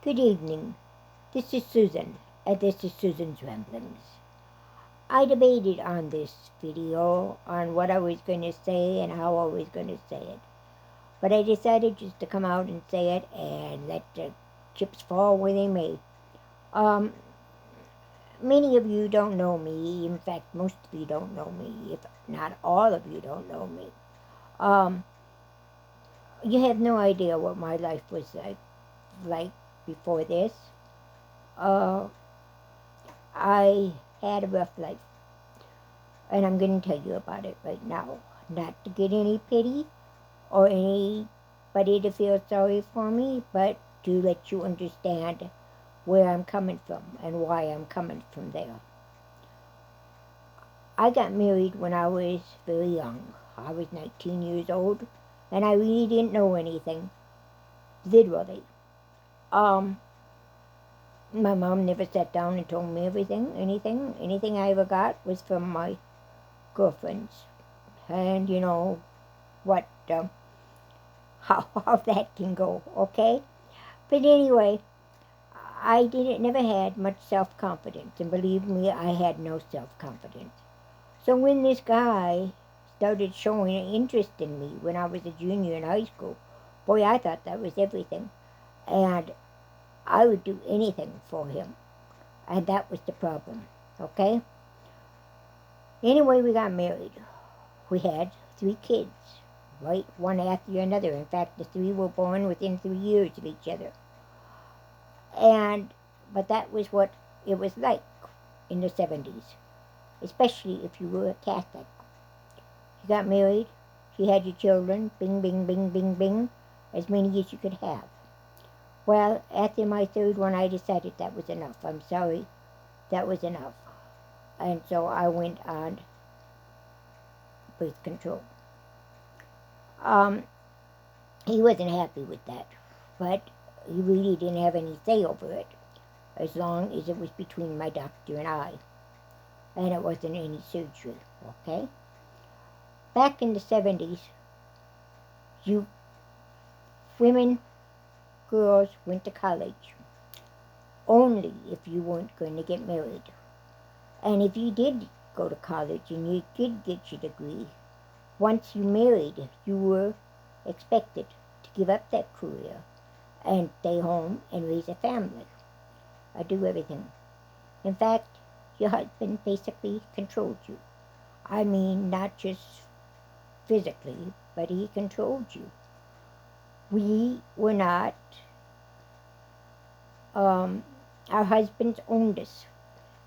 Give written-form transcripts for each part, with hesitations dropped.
Good evening. This is Susan, and this is Susan's Ramblings. I debated on this video on what I was going to say and how I was going to say it. But I decided just to come out and say it and let the chips fall where they may. Um, Many of you don't know me. In fact, most of you don't know me. If not all of you don't know me. Um, you have no idea what my life was like before this. Uh, I had a rough life, and I'm going to tell you about it right now. Not to get any pity or anybody to feel sorry for me, but to let you understand where I'm coming from and why I'm coming from there. I got married when I was very young. I was 19 years old, and I really didn't know anything, literally. Um, my mom never sat down and told me anything I ever got was from my girlfriends. And you know what, how that can go, okay? But anyway, I never had much self-confidence, and believe me, I had no self-confidence. So when this guy started showing an interest in me when I was a junior in high school, boy, I thought that was everything. And I would do anything for him. And that was the problem, okay? Anyway, we got married. We had 3 kids, right? One after another. In fact, the 3 were born within 3 years of each other. But that was what it was like in the 70s, especially if you were a Catholic. You got married, you had your children, bing, bing, bing, bing, bing, as many as you could have. Well, after my 3rd one, I decided that was enough. I'm sorry, that was enough. And so I went on birth control. He wasn't happy with that, but he really didn't have any say over it, as long as it was between my doctor and I, and it wasn't any surgery, okay? Back in the 70s, women, girls went to college only if you weren't going to get married. And if you did go to college and you did get your degree, once you married, you were expected to give up that career and stay home and raise a family. Do everything. In fact, your husband basically controlled you. I mean, not just physically, but he controlled you. We were not, our husbands owned us.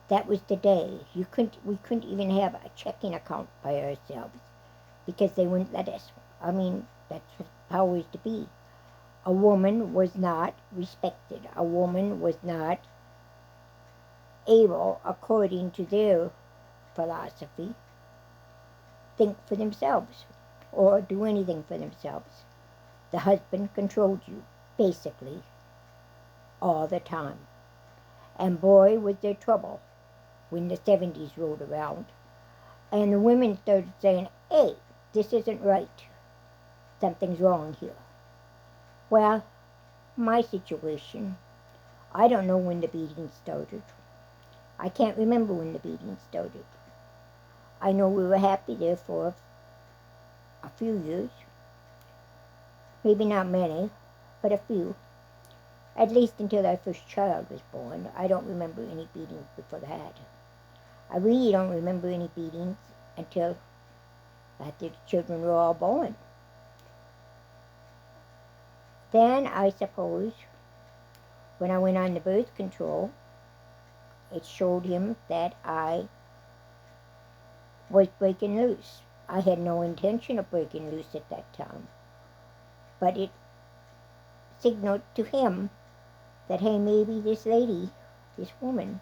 That was the day. We couldn't even have a checking account by ourselves because they wouldn't let us. I mean, that's what power is to be. A woman was not respected. A woman was not able, according to their philosophy, think for themselves or do anything for themselves. The husband controlled you, basically, all the time. And boy, was there trouble when the 70s rolled around. And the women started saying, hey, this isn't right. Something's wrong here. Well, my situation, I don't know when the beating started. I can't remember when the beating started. I know we were happy there for a few years. Maybe not many, but a few. At least until our first child was born. I don't remember any beatings before that. I really don't remember any beatings until after the children were all born. Then, I suppose, when I went on the birth control, it showed him that I was breaking loose. I had no intention of breaking loose at that time. But it signaled to him that, hey, maybe this lady, this woman,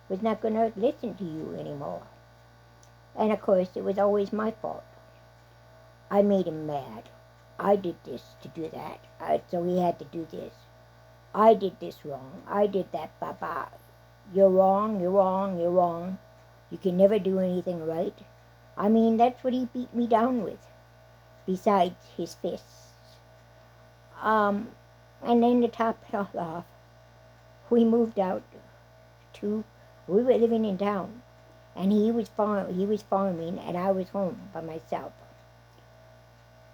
was not going to listen to you anymore. And of course, it was always my fault. I made him mad. I did this to do that, so he had to do this. I did this wrong. I did that, Papa. You're wrong, you're wrong, you're wrong. You can never do anything right. I mean, that's what he beat me down with, besides his fists. And then to top it all off, we moved out to, we were living in town, and he was farming, and I was home by myself.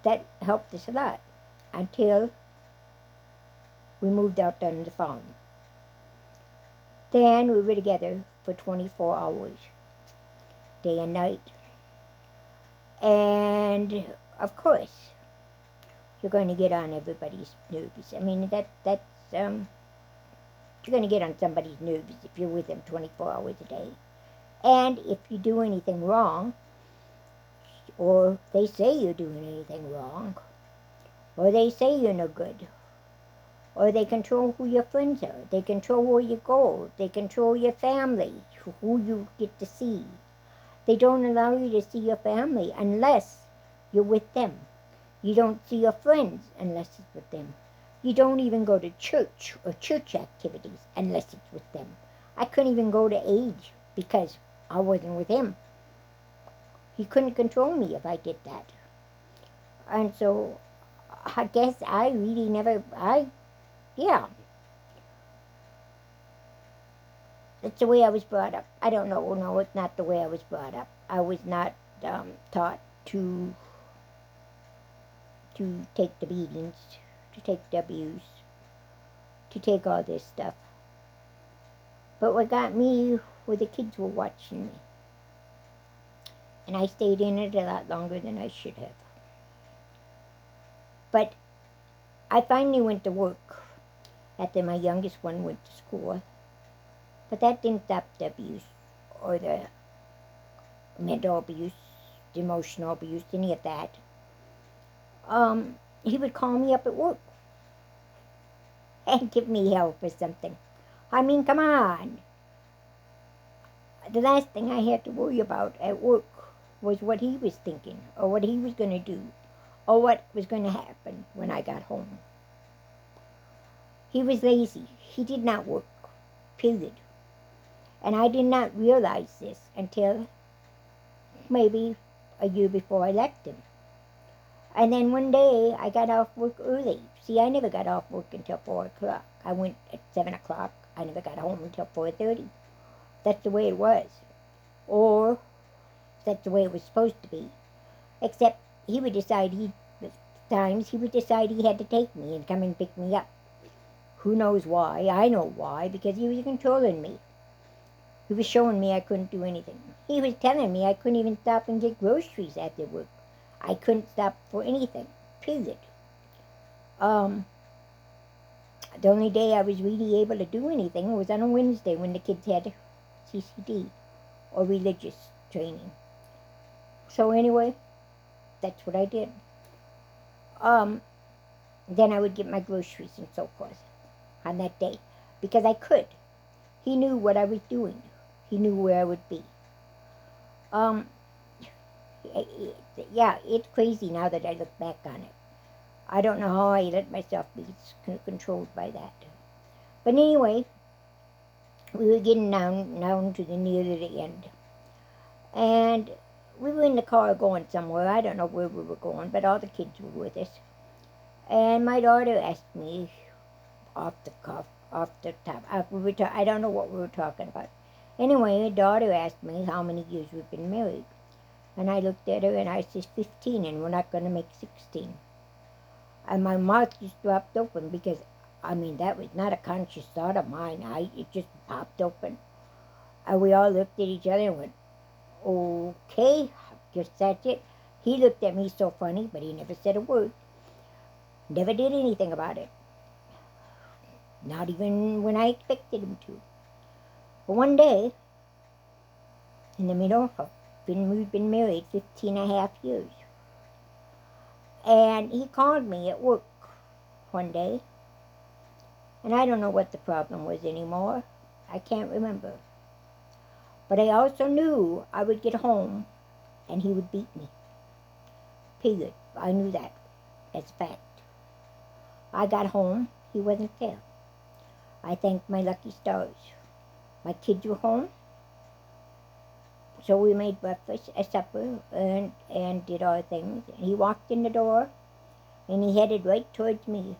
That helped us a lot until we moved out on the farm. Then we were together for 24 hours, day and night. And of course, you're going to get on everybody's nerves. I mean, that's you're going to get on somebody's nerves if you're with them 24 hours a day. And if you do anything wrong, or they say you're doing anything wrong, or they say you're no good, or they control who your friends are, they control where you go, they control your family, who you get to see. They don't allow you to see your family unless you're with them. You don't see your friends unless it's with them. You don't even go to church or church activities unless it's with them. I couldn't even go to age because I wasn't with him. He couldn't control me if I did that. And so I guess I really never, yeah. That's the way I was brought up. I don't know. No, it's not the way I was brought up. I was not taught to take the beatings, to take the abuse, to take all this stuff. But what got me were the kids were watching me. And I stayed in it a lot longer than I should have. But I finally went to work after my youngest one went to school. But that didn't stop the abuse or the mental abuse, the emotional abuse, any of that. He would call me up at work and give me help or something. I mean, come on. The last thing I had to worry about at work was what he was thinking or what he was going to do or what was going to happen when I got home. He was lazy. He did not work, period. And I did not realize this until maybe a year before I left him. And then one day I got off work early. See, I never got off work until 4 o'clock. I went at 7 o'clock. I never got home until 4:30. That's the way it was. Or that's the way it was supposed to be. Except he would decide he would decide he had to take me and come and pick me up. Who knows why? I know why, because he was controlling me. He was showing me I couldn't do anything. He was telling me I couldn't even stop and get groceries after work. I couldn't stop for anything, period. The only day I was really able to do anything was on a Wednesday when the kids had CCD or religious training. So anyway, that's what I did. Then I would get my groceries and so forth on that day because I could. He knew what I was doing. He knew where I would be. Yeah, it's crazy now that I look back on it. I don't know how I let myself be controlled by that. But anyway, we were getting down to the near to the end. And we were in the car going somewhere. I don't know where we were going, but all the kids were with us. And my daughter asked me off the top. I don't know what we were talking about. Anyway, my daughter asked me how many years we've been married. And I looked at her and I said 15, and we're not going to make 16. And my mouth just dropped open because, I mean, that was not a conscious thought of mine. It just popped open. And we all looked at each other and went, okay, guess that's it. He looked at me so funny, but he never said a word. Never did anything about it. Not even when I expected him to. But one day, in the middle of we've been married 15 and a half years. And he called me at work one day. And I don't know what the problem was anymore. I can't remember. But I also knew I would get home and he would beat me. Period. I knew that as a fact. I got home, he wasn't there. I thanked my lucky stars. My kids were home. So we made breakfast, a supper, and did our things. And he walked in the door, and he headed right towards me.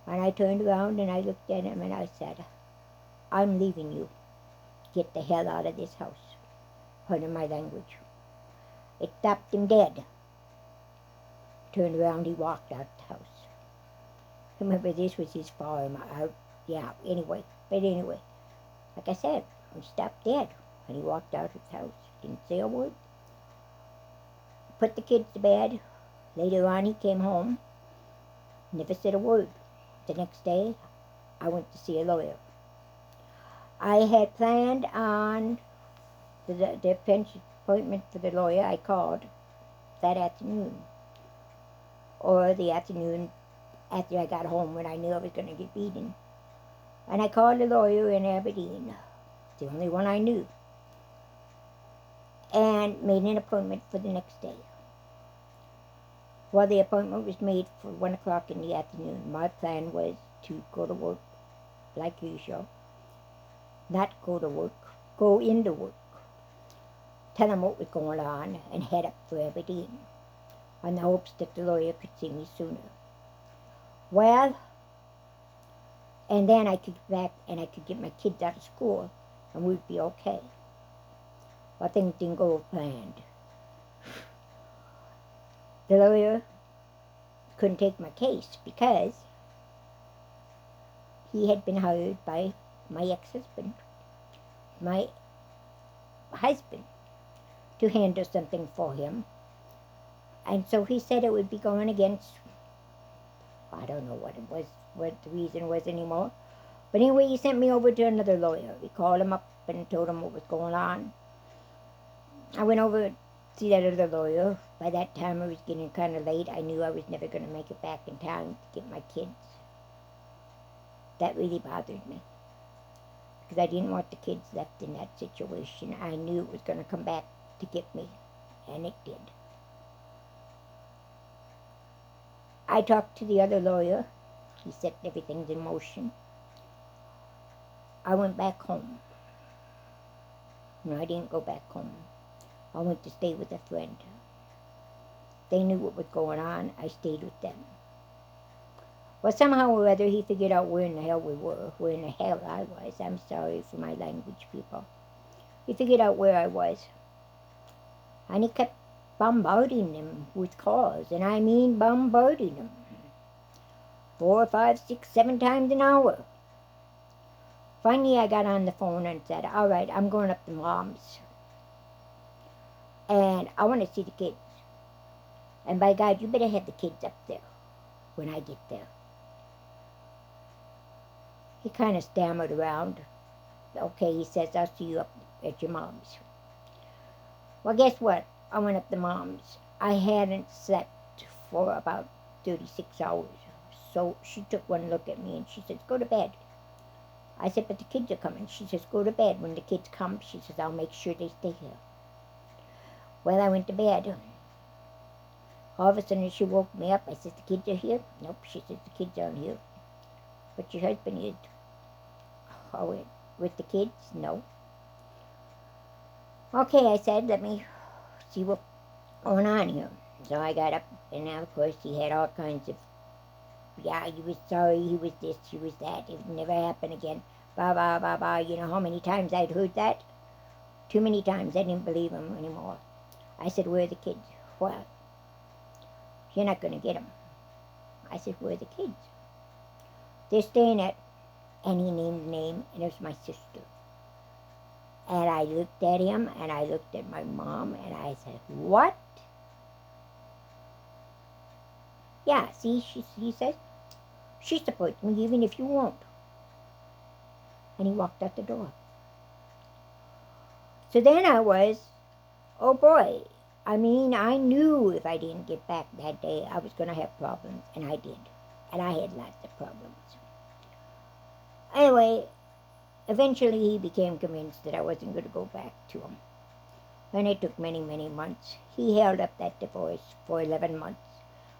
And I turned around, and I looked at him, and I said, I'm leaving you. Get the hell out of this house. Pardon my language. It stopped him dead. Turned around, he walked out the house. Remember, this was his farm. But anyway, like I said, he stopped dead when he walked out of his house. Didn't say a word. Put the kids to bed. Later on, he came home. Never said a word. The next day, I went to see a lawyer. I had planned on the appointment for the lawyer. I called that afternoon, or the afternoon after I got home when I knew I was going to get beaten. And I called a lawyer in Aberdeen, the only one I knew, and made an appointment for the next day. Well, the appointment was made for 1 o'clock in the afternoon. My plan was to go to work like usual. Not go to work, go into work. Tell them what was going on and head up for Aberdeen, in the hopes that the lawyer could see me sooner. Well, and then I could get back and I could get my kids out of school and we'd be okay. Well, things didn't go as planned. The lawyer couldn't take my case because he had been hired by my ex-husband, my husband, to handle something for him. And so he said it would be going against, I don't know what it was, what the reason was anymore. But anyway, he sent me over to another lawyer. He called him up and told him what was going on. I went over to see that other lawyer. By that time, it was getting kind of late. I knew I was never going to make it back in time to get my kids. That really bothered me, because I didn't want the kids left in that situation. I knew it was going to come back to get me, and it did. I talked to the other lawyer. He set everything in motion. I went back home. No, I didn't go back home. I went to stay with a friend. They knew what was going on. I stayed with them. Well, somehow or other, he figured out where in the hell we were, where in the hell I was. I'm sorry for my language, people. He figured out where I was. And he kept bombarding them with calls, and I mean bombarding them. 4, 5, 6, 7 times an hour. Finally, I got on the phone and said, all right, I'm going up to Mom's. And I want to see the kids. And by God, you better have the kids up there when I get there. He kind of stammered around. Okay, he says, I'll see you up at your mom's. Well, guess what? I went up to Mom's. I hadn't slept for about 36 hours. So she took one look at me and she says, go to bed. I said, but the kids are coming. She says, go to bed. When the kids come, she says, I'll make sure they stay here. Well, I went to bed. All of a sudden, she woke me up. I said, the kids are here? Nope. She says, the kids aren't here. But your husband is. Oh, with the kids? No. Okay, I said, let me see what's going on here. So I got up, and now, of course, he had all kinds of, yeah, he was sorry, he was this, he was that, it would never happen again, blah, blah, blah, blah. You know how many times I'd heard that? Too many times. I didn't believe him anymore. I said, where are the kids? Well, you're not going to get them. I said, where are the kids? They're staying at, and he named the name, and it was my sister. And I looked at him, and I looked at my mom, and I said, what? Yeah, see, he says, she supports me even if you won't. And he walked out the door. So then I was, oh boy, I mean, I knew if I didn't get back that day, I was going to have problems, and I did. And I had lots of problems. Anyway, eventually he became convinced that I wasn't going to go back to him. And it took many, many months. He held up that divorce for 11 months.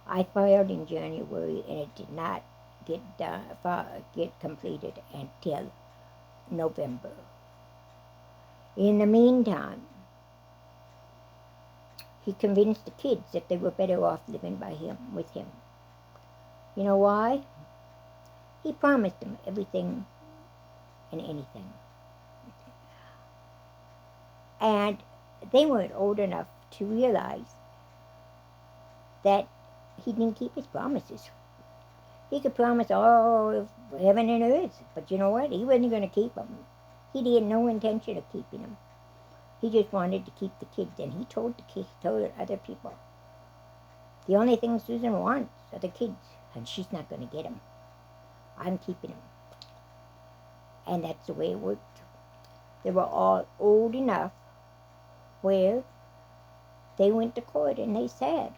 I filed in January, and it did not get completed until November. In the meantime, he convinced the kids that they were better off living with him. You know why? He promised them everything in anything. And they weren't old enough to realize that he didn't keep his promises. He could promise all heaven and earth, but you know what? He wasn't going to keep them. He had no intention of keeping them. He just wanted to keep the kids, and he told told other people, the only thing Susan wants are the kids, and she's not going to get them. I'm keeping them. And that's the way it worked. They were all old enough where they went to court and they said,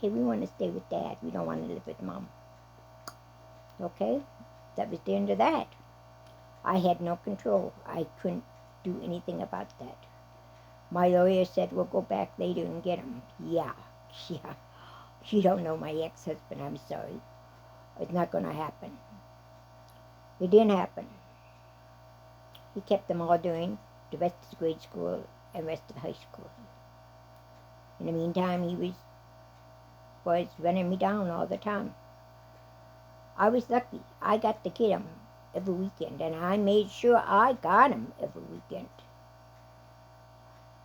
hey, we want to stay with Dad. We don't want to live with Mom. Okay? That was the end of that. I had no control. I couldn't do anything about that. My lawyer said, we'll go back later and get him. Yeah. You don't know my ex-husband, I'm sorry. It's not going to happen. It didn't happen. He kept them all during the rest of grade school and rest of high school. In the meantime, he was running me down all the time. I was lucky. I got to get him every weekend, and I made sure I got him every weekend.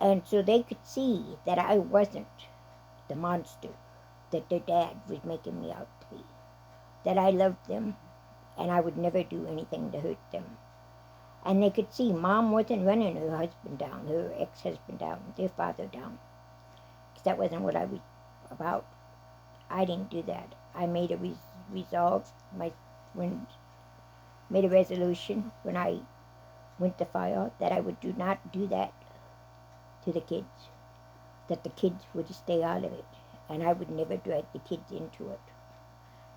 And so they could see that I wasn't the monster that their dad was making me out to be. That I loved them, and I would never do anything to hurt them. And they could see Mom wasn't running her husband down, her ex-husband down, their father down. Because that wasn't what I was about. I didn't do that. I made a resolve, made a resolution when I went to file that I would not do that to the kids. That the kids would stay out of it. And I would never drag the kids into it.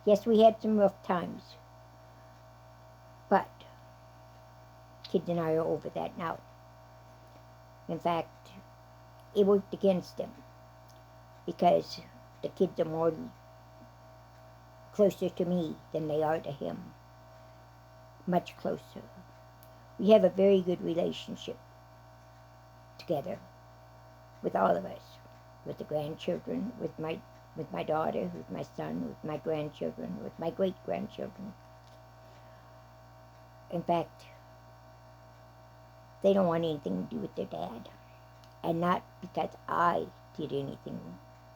Yes, we had some rough times. But kids and I are over that now. In fact, it worked against them. Because the kids are more closer to me than they are to him. Much closer. We have a very good relationship together with all of us. With the grandchildren, with my daughter, with my son, with my grandchildren, with my great-grandchildren. In fact, they don't want anything to do with their dad. And not because I did anything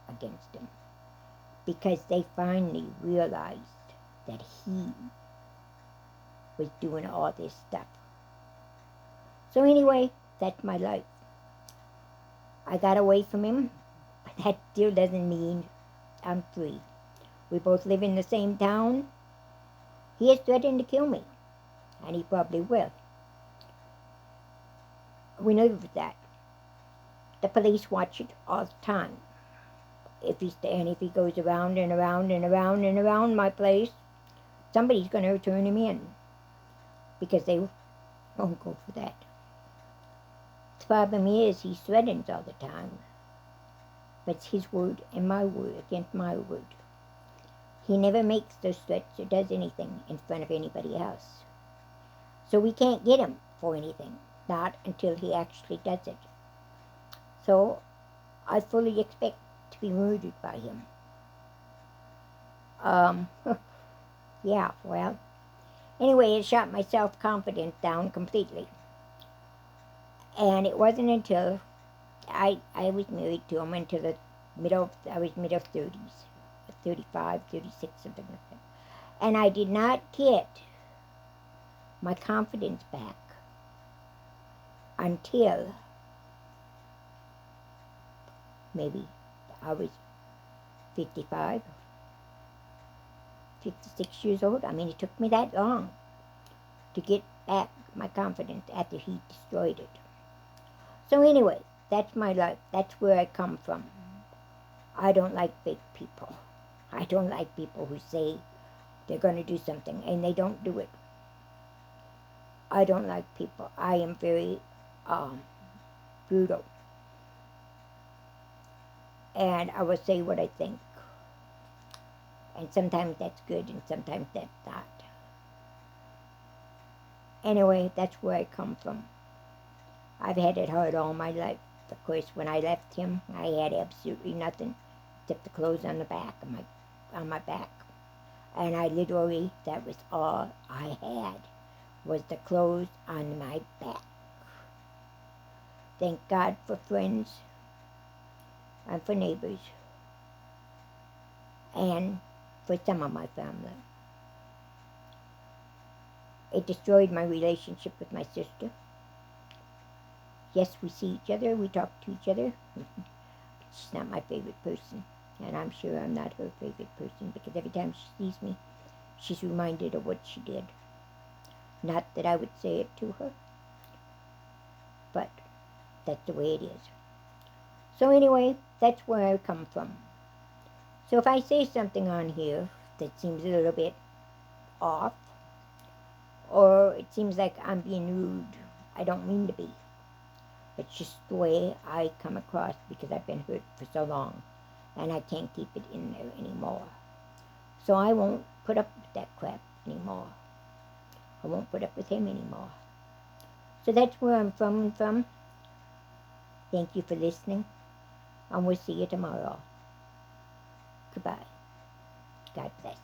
against him. Because they finally realized that he was doing all this stuff. So anyway, that's my life. I got away from him, but that still doesn't mean I'm free. We both live in the same town. He has threatened to kill me, and he probably will. We know that. The police watch it all the time. If he goes around and around and around and around my place, somebody's going to turn him in, because they won't go for that. The problem is he threatens all the time. But it's his word and my word against my word. He never makes those threats or does anything in front of anybody else. So we can't get him for anything, not until he actually does it. So I fully expect to be murdered by him. Yeah, well, anyway, it shot my self-confidence down completely. And it wasn't until I was married to him until I was middle 30s, 35, 36, something like that. And I did not get my confidence back until maybe I was 55, 56 years old. I mean, it took me that long to get back my confidence after he destroyed it. So anyway, that's my life. That's where I come from. I don't like fake people. I don't like people who say they're going to do something and they don't do it. I don't like people. I am very brutal. And I will say what I think. And sometimes that's good and sometimes that's not. Anyway, that's where I come from. I've had it hard all my life. Of course, when I left him, I had absolutely nothing except the clothes on the back of on my back. And I literally, that was all I had was the clothes on my back. Thank God for friends and for neighbors and for some of my family. It destroyed my relationship with my sister. Yes, we see each other, we talk to each other. She's not my favorite person, and I'm sure I'm not her favorite person, because every time she sees me, she's reminded of what she did. Not that I would say it to her, but that's the way it is. So anyway, that's where I come from. So if I say something on here that seems a little bit off, or it seems like I'm being rude, I don't mean to be. It's just the way I come across, because I've been hurt for so long, and I can't keep it in there anymore. So I won't put up with that crap anymore. I won't put up with him anymore. So that's where I'm from. Thank you for listening, and we'll see you tomorrow. Goodbye. God bless.